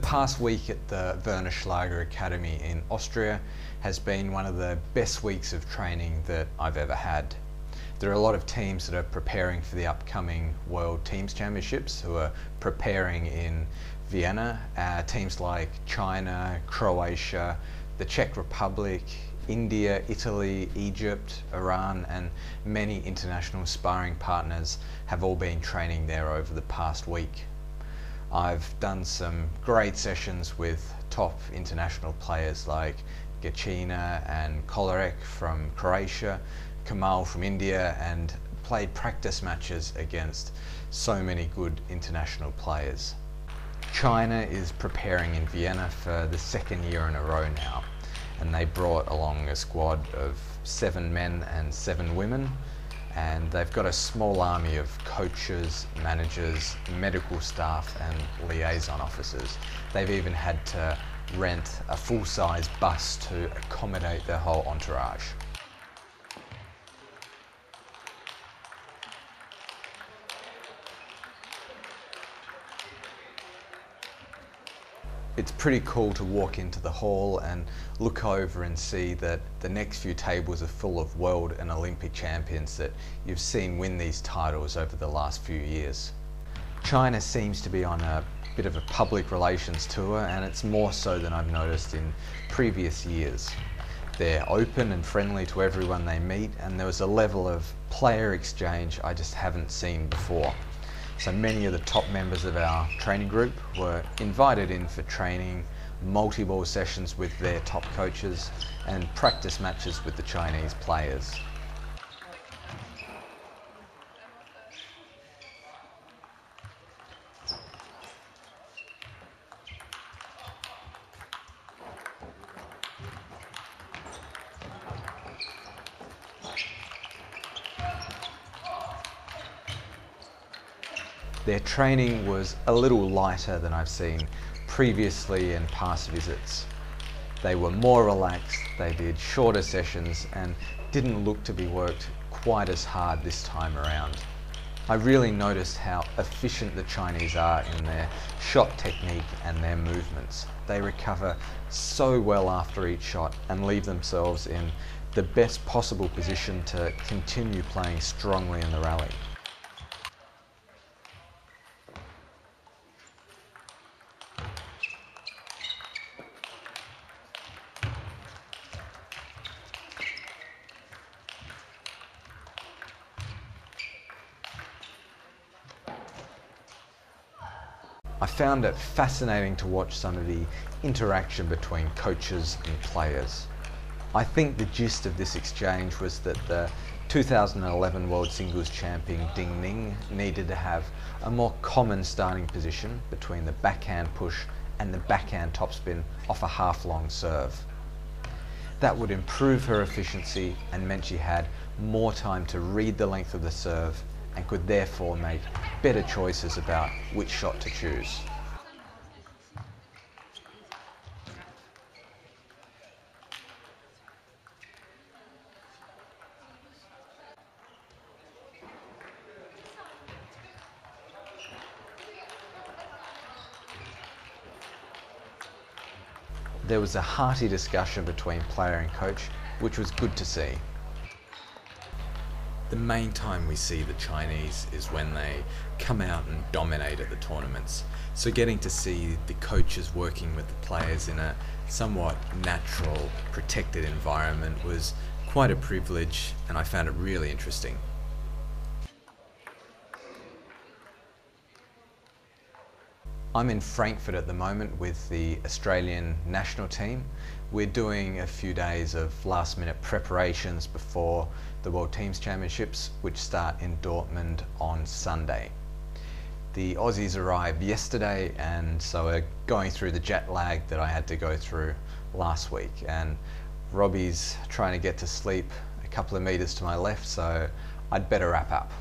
past week at the Werner Schlager Academy in Austria has been one of the best weeks of training that I've ever had. There are a lot of teams that are preparing for the upcoming World Teams Championships who are preparing in Vienna. Teams like China, Croatia, the Czech Republic, India, Italy, Egypt, Iran, and many international sparring partners have all been training there over the past week. I've done some great sessions with top international players like Gacina and Kolarek from Croatia, Kamal from India, and played practice matches against so many good international players. China is preparing in Vienna for the second year in a row now, and they brought along a squad of 7 men and 7 women, and they've got a small army of coaches, managers, medical staff and liaison officers. They've even had to rent a full-size bus to accommodate their whole entourage. It's pretty cool to walk into the hall and look over and see that the next few tables are full of world and Olympic champions that you've seen win these titles over the last few years. China seems to be on a bit of a public relations tour, and it's more so than I've noticed in previous years. They're open and friendly to everyone they meet, and there was a level of player exchange I just haven't seen before. So many of the top members of our training group were invited in for training, multi-ball sessions with their top coaches, and practice matches with the Chinese players. Their training was a little lighter than I've seen previously in past visits. They were more relaxed, they did shorter sessions and didn't look to be worked quite as hard this time around. I really noticed how efficient the Chinese are in their shot technique and their movements. They recover so well after each shot and leave themselves in the best possible position to continue playing strongly in the rally. I found it fascinating to watch some of the interaction between coaches and players. I think the gist of this exchange was that the 2011 World Singles Champion Ding Ning needed to have a more common starting position between the backhand push and the backhand topspin off a half-long serve. That would improve her efficiency and meant she had more time to read the length of the serve and could therefore make better choices about which shot to choose. There was a hearty discussion between player and coach, which was good to see. The main time we see the Chinese is when they come out and dominate at the tournaments. So getting to see the coaches working with the players in a somewhat natural, protected environment was quite a privilege, and I found it really interesting. I'm in Frankfurt at the moment with the Australian national team. We're doing a few days of last-minute preparations before the World Teams Championships, which start in Dortmund on Sunday. The Aussies arrived yesterday, and so we're going through the jet lag that I had to go through last week. And Robbie's trying to get to sleep a couple of meters to my left, so I'd better wrap up.